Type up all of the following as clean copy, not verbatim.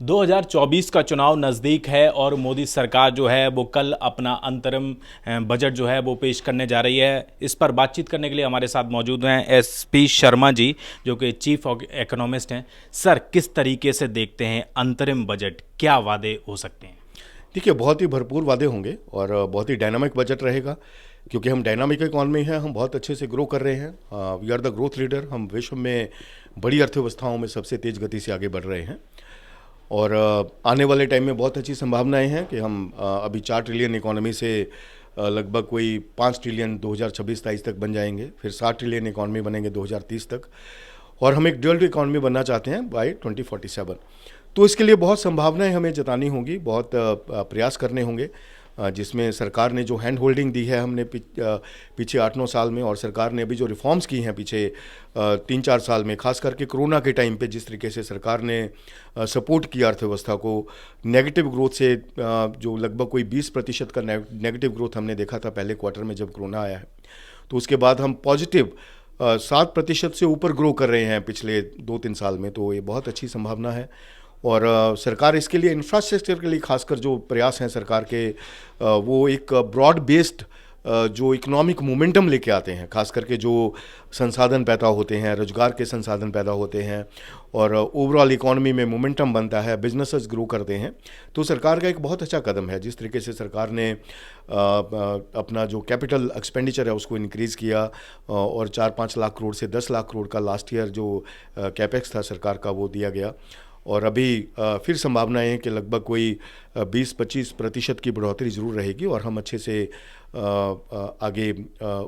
2024 का चुनाव नज़दीक है और मोदी सरकार जो है वो कल अपना अंतरिम बजट जो है वो पेश करने जा रही है। इस पर बातचीत करने के लिए हमारे साथ मौजूद हैं एसपी शर्मा जी, जो कि चीफ इकोनॉमिस्ट हैं। सर, किस तरीके से देखते हैं अंतरिम बजट, क्या वादे हो सकते हैं? देखिए, बहुत ही भरपूर वादे होंगे और बहुत ही डायनामिक बजट रहेगा, क्योंकि हम डायनामिक इकॉनमी हैं। हम बहुत अच्छे से ग्रो कर रहे हैं। We are the growth leader. हम विश्व में बड़ी अर्थव्यवस्थाओं में सबसे तेज़ गति से आगे बढ़ रहे हैं और आने वाले टाइम में बहुत अच्छी संभावनाएं हैं कि हम अभी 4 ट्रिलियन इकॉनमी से लगभग कोई 5 ट्रिलियन 2026-23 तक बन जाएंगे, फिर 7 ट्रिलियन इकॉनमी बनेंगे 2030 तक, और हम एक डुअल इकॉनमी बनना चाहते हैं बाय 2047। तो इसके लिए बहुत संभावनाएं हमें जतानी होंगी, बहुत प्रयास करने होंगे, जिसमें सरकार ने जो हैंड होल्डिंग दी है हमने पीछे 8-9 साल में, और सरकार ने अभी जो रिफॉर्म्स की हैं पीछे 3-4 साल में, खास करके कोरोना के टाइम पे जिस तरीके से सरकार ने सपोर्ट किया अर्थव्यवस्था को, नेगेटिव ग्रोथ से जो लगभग कोई 20% का नेगेटिव ग्रोथ हमने देखा था पहले क्वार्टर में जब कोरोना आया है, तो उसके बाद हम पॉजिटिव 7% से ऊपर ग्रो कर रहे हैं पिछले 2-3 साल में। तो ये बहुत अच्छी संभावना है और सरकार इसके लिए इंफ्रास्ट्रक्चर के लिए खासकर जो प्रयास हैं सरकार के, वो एक ब्रॉड बेस्ड जो इकोनॉमिक मोमेंटम लेके आते हैं, खास करके जो संसाधन पैदा होते हैं, रोजगार के संसाधन पैदा होते हैं और ओवरऑल इकोनॉमी में मोमेंटम बनता है, बिजनेसेस ग्रो करते हैं। तो सरकार का एक बहुत अच्छा कदम है जिस तरीके से सरकार ने अपना जो कैपिटल एक्सपेंडिचर है उसको इंक्रीज़ किया और 4-5 लाख करोड़ से 10 लाख करोड़ का लास्ट ईयर जो कैपेक्स था सरकार का वो दिया गया। और अभी फिर संभावनाएं हैं कि लगभग कोई 20-25% की बढ़ोतरी ज़रूर रहेगी और हम अच्छे से आगे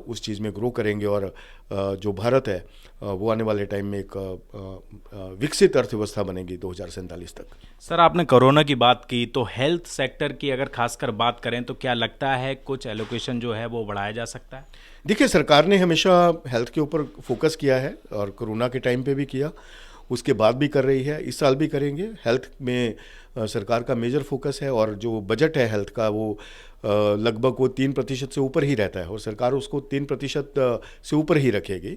उस चीज़ में ग्रो करेंगे और जो भारत है वो आने वाले टाइम में एक विकसित अर्थव्यवस्था बनेगी 2047 तक। सर, आपने कोरोना की बात की, तो हेल्थ सेक्टर की अगर खासकर बात करें तो क्या लगता है कुछ एलोकेशन जो है वो बढ़ाया जा सकता है? देखिए, सरकार ने हमेशा हेल्थ के ऊपर फोकस किया है और कोरोना के टाइम पे भी किया, उसके बाद भी कर रही है, इस साल भी करेंगे। हेल्थ में सरकार का मेजर फोकस है और जो बजट है हेल्थ का वो लगभग वो 3% से ऊपर ही रहता है और सरकार उसको 3% से ऊपर ही रखेगी।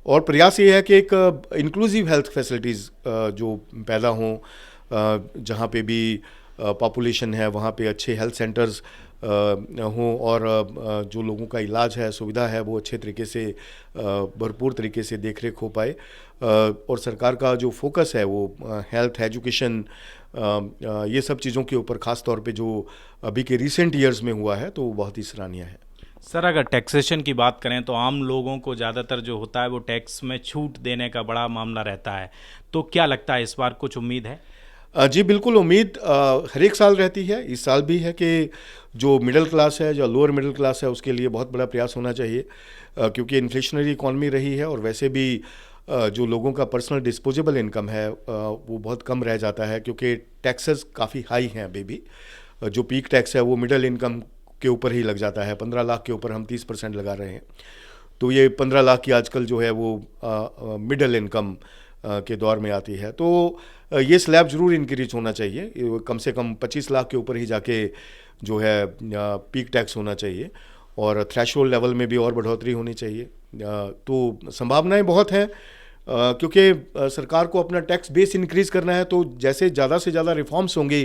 और प्रयास ये है कि एक इंक्लूसिव हेल्थ फैसिलिटीज़ जो पैदा हों, जहाँ पे भी पॉपुलेशन है वहाँ पे अच्छे हेल्थ सेंटर्स हों और जो लोगों का इलाज है, सुविधा है, वो अच्छे तरीके से भरपूर तरीके से देख रेख हो पाए। और सरकार का जो फोकस है वो हेल्थ, एजुकेशन, ये सब चीज़ों के ऊपर ख़ास तौर पे जो अभी के रिसेंट ईयर्स में हुआ है तो वो बहुत ही सराहनीय है। सर, अगर टैक्सेशन की बात करें तो आम लोगों को ज़्यादातर जो होता है वो टैक्स में छूट देने का बड़ा मामला रहता है, तो क्या लगता है इस बार कुछ उम्मीद है? जी बिल्कुल, उम्मीद हर एक साल रहती है। इस साल भी है कि जो मिडिल क्लास है, जो लोअर मिडिल क्लास है, उसके लिए बहुत बड़ा प्रयास होना चाहिए, क्योंकि इन्फ्लेशनरी इकॉनमी रही है और वैसे भी जो लोगों का पर्सनल डिस्पोजेबल इनकम है वो बहुत कम रह जाता है, क्योंकि टैक्सेस काफ़ी हाई हैं अभी भी। जो पीक टैक्स है वो मिडिल इनकम के ऊपर ही लग जाता है। 15 लाख के ऊपर हम 30% लगा रहे हैं, तो ये 15 लाख की आजकल जो है वो मिडिल इनकम के दौर में आती है। तो ये स्लैब ज़रूर इंक्रीज होना चाहिए, कम से कम 25 लाख के ऊपर ही जाके जो है पीक टैक्स होना चाहिए और थ्रेशोल्ड लेवल में भी और बढ़ोतरी होनी चाहिए। तो संभावनाएं बहुत हैं, क्योंकि सरकार को अपना टैक्स बेस इंक्रीज़ करना है, तो जैसे ज़्यादा से ज़्यादा रिफॉर्म्स होंगी,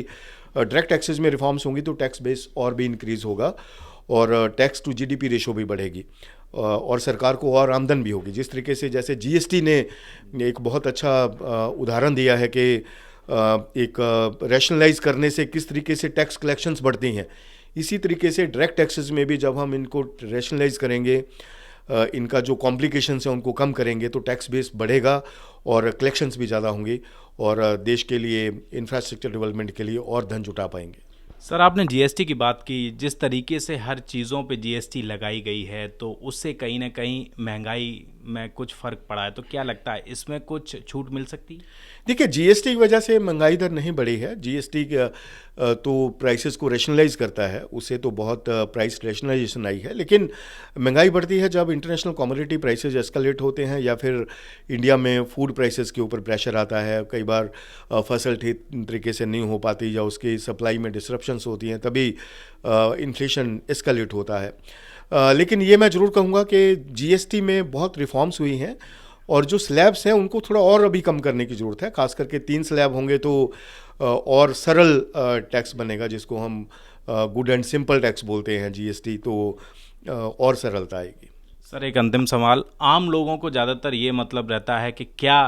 डायरेक्ट टैक्सेस में रिफॉर्म्स होंगी, तो टैक्स बेस और भी इंक्रीज़ होगा और टैक्स टू जीडीपी रेशो भी बढ़ेगी और सरकार को और आमदन भी होगी। जिस तरीके से जैसे जीएसटी ने एक बहुत अच्छा उदाहरण दिया है कि एक रैशनलाइज करने से किस तरीके से टैक्स कलेक्शंस बढ़ती हैं, इसी तरीके से डायरेक्ट टैक्सेस में भी जब हम इनको रैशनलाइज करेंगे, इनका जो कॉम्प्लिकेशंस हैं उनको कम करेंगे, तो टैक्स बेस बढ़ेगा और कलेक्शंस भी ज़्यादा होंगी और देश के लिए इंफ्रास्ट्रक्चर डेवलपमेंट के लिए और धन जुटा पाएंगे। सर, आपने जीएसटी की बात की, जिस तरीके से हर चीज़ों पे जीएसटी लगाई गई है तो उससे कहीं ना कहीं महंगाई में कुछ फ़र्क पड़ा है, तो क्या लगता है इसमें कुछ छूट मिल सकती है? देखिए, जीएसटी की वजह से महंगाई दर नहीं बढ़ी है। जीएसटी तो प्राइसेस को रैशनलाइज करता है, उससे तो बहुत प्राइस रैशनलाइजेशन आई है, लेकिन महंगाई बढ़ती है जब इंटरनेशनल कमोडिटी प्राइसेस एस्केलेट होते हैं या फिर इंडिया में फूड प्राइसेस के ऊपर प्रेशर आता है। कई बार फसल ठीक तरीके से नहीं हो पाती या उसकी सप्लाई में डिसरप्शंस होती हैं, तभी इन्फ्लेशन एस्केलेट होता है। लेकिन ये मैं ज़रूर कहूँगा कि जीएसटी में बहुत रिफॉर्म्स हुई हैं और जो स्लैब्स हैं उनको थोड़ा और अभी कम करने की ज़रूरत है। खास करके 3 स्लैब होंगे तो और सरल टैक्स बनेगा, जिसको हम गुड एंड सिंपल टैक्स बोलते हैं, जीएसटी, तो और सरलता आएगी। सर एक अंतिम सवाल, आम लोगों को ज़्यादातर ये मतलब रहता है कि क्या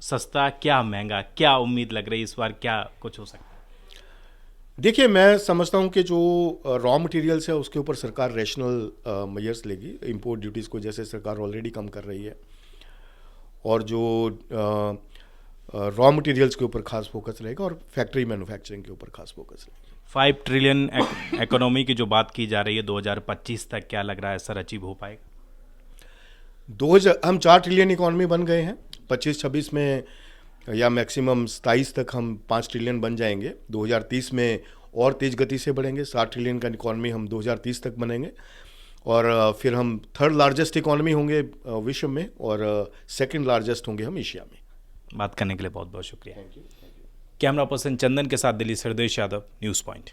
सस्ता क्या महंगा, क्या उम्मीद लग रही है इस बार, क्या कुछ हो सकता है? देखिए, मैं समझता हूँ कि जो रॉ मटेरियल्स है उसके ऊपर सरकार रैशनल मेजर्स लेगी। इंपोर्ट ड्यूटीज़ को जैसे सरकार ऑलरेडी कम कर रही है, और जो रॉ मटेरियल्स के ऊपर खास फोकस रहेगा, और फैक्ट्री मैन्युफैक्चरिंग के ऊपर खास फोकस रहेगा। 5 ट्रिलियन इकोनॉमी की जो बात की जा रही है 2025 तक, क्या लग रहा है सर अचीव हो पाएगा? हम 4 ट्रिलियन इकॉनमी बन गए हैं 25-26 में, या मैक्सिमम 27 तक हम 5 ट्रिलियन बन जाएंगे। 2030 में और तेज़ गति से बढ़ेंगे, 7 ट्रिलियन का इकॉनमी हम 2030 तक बनेंगे, और फिर हम थर्ड लार्जेस्ट इकॉनमी होंगे विश्व में, और सेकंड लार्जेस्ट होंगे हम एशिया में। बात करने के लिए बहुत बहुत शुक्रिया। कैमरा पर्सन चंदन के साथ दिल्ली से हृदय यादव, न्यूज़ पॉइंट।